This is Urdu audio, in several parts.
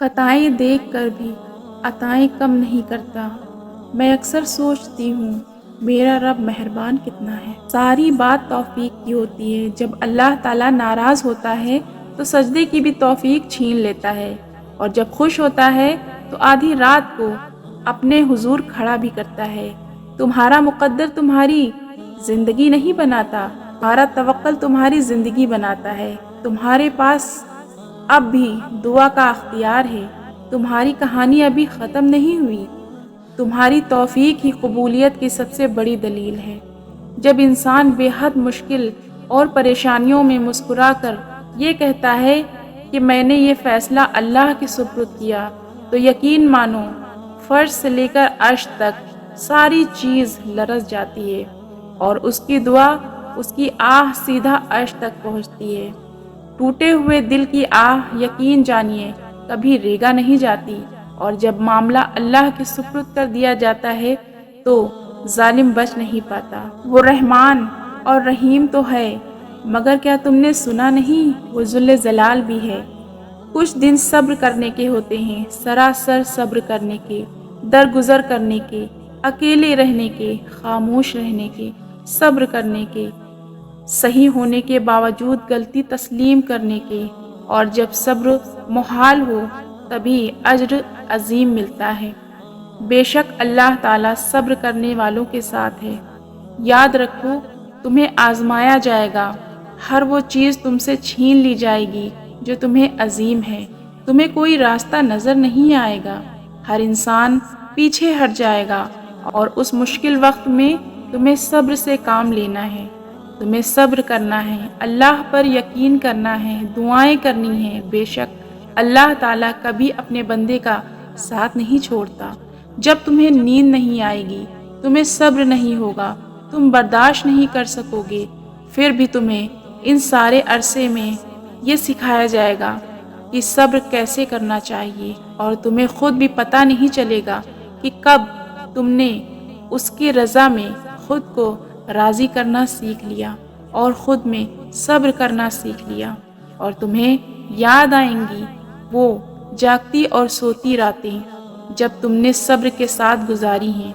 خطائیں دیکھ کر بھی عطائیں کم نہیں کرتا۔ میں اکثر سوچتی ہوں میرا رب مہربان کتنا ہے۔ ساری بات توفیق کی ہوتی ہے۔ جب اللہ تعالیٰ ناراض ہوتا ہے تو سجدے کی بھی توفیق چھین لیتا ہے، اور جب خوش ہوتا ہے تو آدھی رات کو اپنے حضور کھڑا بھی کرتا ہے۔ تمہارا مقدر تمہاری زندگی نہیں بناتا، تمہارا توکل تمہاری زندگی بناتا ہے۔ تمہارے پاس اب بھی دعا کا اختیار ہے۔ تمہاری کہانی ابھی ختم نہیں ہوئی۔ تمہاری توفیق ہی قبولیت کی سب سے بڑی دلیل ہے۔ جب انسان بے حد مشکل اور پریشانیوں میں مسکرا کر یہ کہتا ہے کہ میں نے یہ فیصلہ اللہ کے سپرد کیا، تو یقین مانو فرش سے لے کر عرش تک ساری چیز لرز جاتی ہے، اور اس کی دعا، اس کی آہ سیدھا عرش تک پہنچتی ہے۔ ٹوٹے ہوئے دل کی آہ یقین جانیے کبھی ریگا نہیں جاتی، اور جب معاملہ اللہ کے سپرد کر دیا جاتا ہے تو ظالم بچ نہیں پاتا۔ وہ رحمان اور رحیم تو ہے، مگر کیا تم نے سنا نہیں وہ ذل جلال بھی ہے۔ کچھ دن صبر کرنے کے ہوتے ہیں، سراسر صبر کرنے کے، درگزر کرنے کے، اکیلے رہنے کے، خاموش رہنے کے، صبر کرنے کے، صحیح ہونے کے باوجود غلطی تسلیم کرنے کے، اور جب صبر محال ہو تبھی اجر عظیم ملتا ہے۔ بے شک اللہ تعالیٰ صبر کرنے والوں کے ساتھ ہے۔ یاد رکھو تمہیں آزمایا جائے گا، ہر وہ چیز تم سے چھین لی جائے گی جو تمہیں عظیم ہے۔ تمہیں کوئی راستہ نظر نہیں آئے گا، ہر انسان پیچھے ہٹ جائے گا، اور اس مشکل وقت میں تمہیں صبر سے کام لینا ہے۔ تمہیں صبر کرنا ہے، اللہ پر یقین کرنا ہے، دعائیں کرنی ہیں۔ بے شک اللہ تعالیٰ کبھی اپنے بندے کا ساتھ نہیں چھوڑتا۔ جب تمہیں نیند نہیں آئے گی، تمہیں صبر نہیں ہوگا، تم برداشت نہیں کر سکو گے، پھر بھی تمہیں ان سارے عرصے میں یہ سکھایا جائے گا کہ صبر کیسے کرنا چاہیے، اور تمہیں خود بھی پتہ نہیں چلے گا کہ کب تم نے اس کی رضا میں خود کو راضی کرنا سیکھ لیا اور خود میں صبر کرنا سیکھ لیا، اور تمہیں یاد آئیں گی وہ جاگتی اور سوتی راتیں جب تم نے صبر کے ساتھ گزاری ہیں۔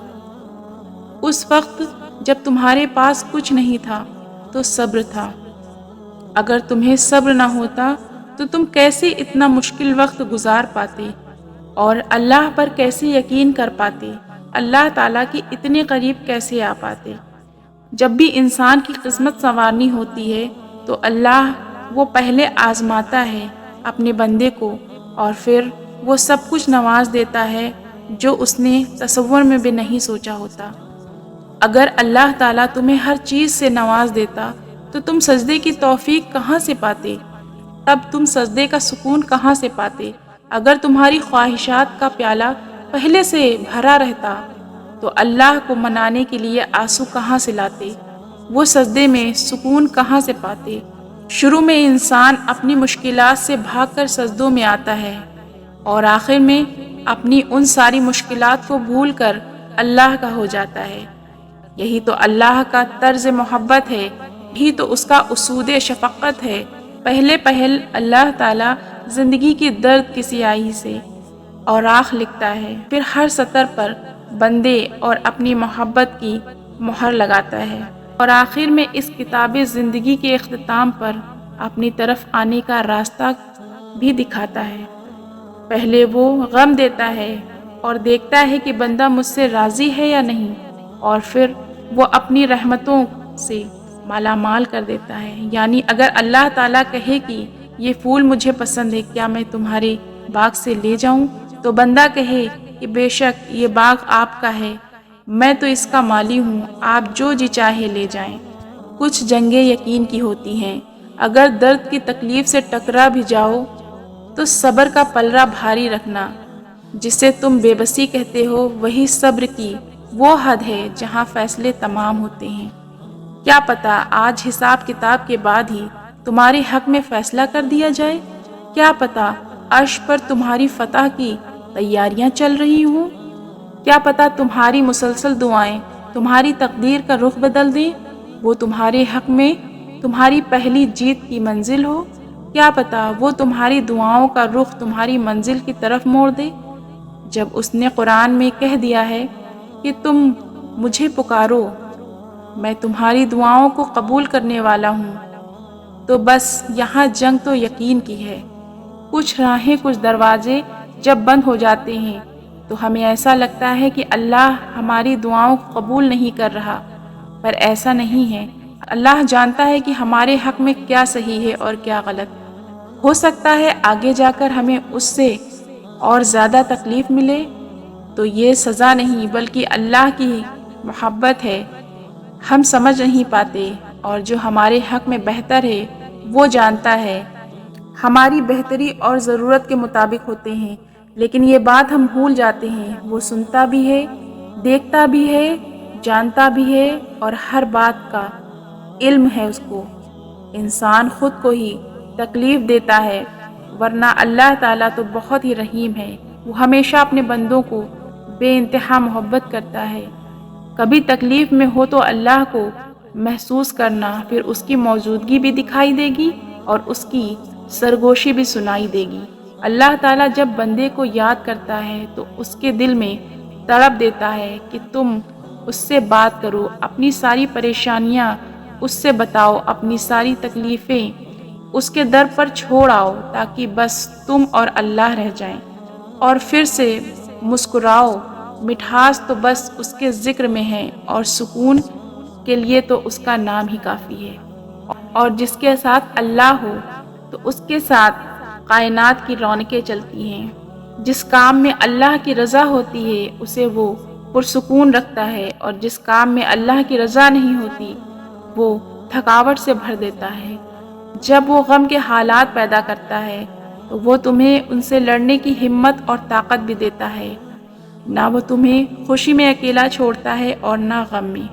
اس وقت جب تمہارے پاس کچھ نہیں تھا تو صبر تھا۔ اگر تمہیں صبر نہ ہوتا تو تم کیسے اتنا مشکل وقت گزار پاتے، اور اللہ پر کیسے یقین کر پاتے، اللہ تعالیٰ کی اتنے قریب کیسے آ پاتے۔ جب بھی انسان کی قسمت سنوارنی ہوتی ہے تو اللہ وہ پہلے آزماتا ہے اپنے بندے کو، اور پھر وہ سب کچھ نواز دیتا ہے جو اس نے تصور میں بھی نہیں سوچا ہوتا۔ اگر اللہ تعالیٰ تمہیں ہر چیز سے نواز دیتا تو تم سجدے کی توفیق کہاں سے پاتے؟ تب تم سجدے کا سکون کہاں سے پاتے؟ اگر تمہاری خواہشات کا پیالہ پہلے سے بھرا رہتا تو اللہ کو منانے کے لیے آنسو کہاں سے لاتے؟ وہ سجدے میں سکون کہاں سے پاتے؟ شروع میں انسان اپنی مشکلات سے بھاگ کر سجدوں میں آتا ہے، اور آخر میں اپنی ان ساری مشکلات کو بھول کر اللہ کا ہو جاتا ہے۔ یہی تو اللہ کا طرز محبت ہے، یہی تو اس کا اسود شفقت ہے۔ پہلے پہل اللہ تعالیٰ زندگی کی درد کی سیاہی سے اوراق لکھتا ہے، پھر ہر سطر پر بندے اور اپنی محبت کی مہر لگاتا ہے، اور آخر میں اس کتاب زندگی کے اختتام پر اپنی طرف آنے کا راستہ بھی دکھاتا ہے۔ پہلے وہ غم دیتا ہے اور دیکھتا ہے کہ بندہ مجھ سے راضی ہے یا نہیں، اور پھر وہ اپنی رحمتوں سے مالا مال کر دیتا ہے۔ یعنی اگر اللہ تعالیٰ کہے کہ یہ پھول مجھے پسند ہے، کیا میں تمہارے باغ سے لے جاؤں؟ تو بندہ کہے کہ بے شک یہ باغ آپ کا ہے، میں تو اس کا مالی ہوں، آپ جو جی چاہے لے جائیں۔ کچھ جنگیں یقین کی ہوتی ہیں، اگر درد کی تکلیف سے ٹکرا بھی جاؤ تو صبر کا پلڑا بھاری رکھنا۔ جسے تم بے بسی کہتے ہو وہی صبر کی وہ حد ہے جہاں فیصلے تمام ہوتے ہیں۔ کیا پتہ آج حساب کتاب کے بعد ہی تمہارے حق میں فیصلہ کر دیا جائے؟ کیا پتہ عرش پر تمہاری فتح کی تیاریاں چل رہی ہوں؟ کیا پتہ تمہاری مسلسل دعائیں تمہاری تقدیر کا رخ بدل دیں، وہ تمہارے حق میں تمہاری پہلی جیت کی منزل ہو؟ کیا پتا وہ تمہاری دعاؤں کا رخ تمہاری منزل کی طرف موڑ دے۔ جب اس نے قرآن میں کہہ دیا ہے کہ تم مجھے پکارو، میں تمہاری دعاؤں کو قبول کرنے والا ہوں، تو بس یہاں جنگ تو یقین کی ہے۔ کچھ راہیں، کچھ دروازے جب بند ہو جاتے ہیں تو ہمیں ایسا لگتا ہے کہ اللہ ہماری دعاؤں کو قبول نہیں کر رہا، پر ایسا نہیں ہے۔ اللہ جانتا ہے کہ ہمارے حق میں کیا صحیح ہے اور کیا غلط۔ ہو سکتا ہے آگے جا کر ہمیں اس سے اور زیادہ تکلیف ملے، تو یہ سزا نہیں بلکہ اللہ کی محبت ہے۔ ہم سمجھ نہیں پاتے، اور جو ہمارے حق میں بہتر ہے وہ جانتا ہے۔ ہماری بہتری اور ضرورت کے مطابق ہوتے ہیں، لیکن یہ بات ہم بھول جاتے ہیں، وہ سنتا بھی ہے، دیکھتا بھی ہے، جانتا بھی ہے، اور ہر بات کا علم ہے اس کو۔ انسان خود کو ہی تکلیف دیتا ہے، ورنہ اللہ تعالیٰ تو بہت ہی رحیم ہے۔ وہ ہمیشہ اپنے بندوں کو بے انتہا محبت کرتا ہے۔ کبھی تکلیف میں ہو تو اللہ کو محسوس کرنا، پھر اس کی موجودگی بھی دکھائی دے گی اور اس کی سرگوشی بھی سنائی دے گی۔ اللہ تعالیٰ جب بندے کو یاد کرتا ہے تو اس کے دل میں تڑپ دیتا ہے کہ تم اس سے بات کرو، اپنی ساری پریشانیاں اس سے بتاؤ، اپنی ساری تکلیفیں اس کے در پر چھوڑ آؤ، تاکہ بس تم اور اللہ رہ جائیں، اور پھر سے مسکراؤ۔ مٹھاس تو بس اس کے ذکر میں ہے، اور سکون کے لیے تو اس کا نام ہی کافی ہے۔ اور جس کے ساتھ اللہ ہو تو اس کے ساتھ کائنات کی رونقیں چلتی ہیں۔ جس کام میں اللہ کی رضا ہوتی ہے اسے وہ پرسکون رکھتا ہے، اور جس کام میں اللہ کی رضا نہیں ہوتی وہ تھکاوٹ سے بھر دیتا ہے۔ جب وہ غم کے حالات پیدا کرتا ہے تو وہ تمہیں ان سے لڑنے کی ہمت اور طاقت بھی دیتا ہے۔ نہ وہ تمہیں خوشی میں اکیلا چھوڑتا ہے اور نہ غم میں۔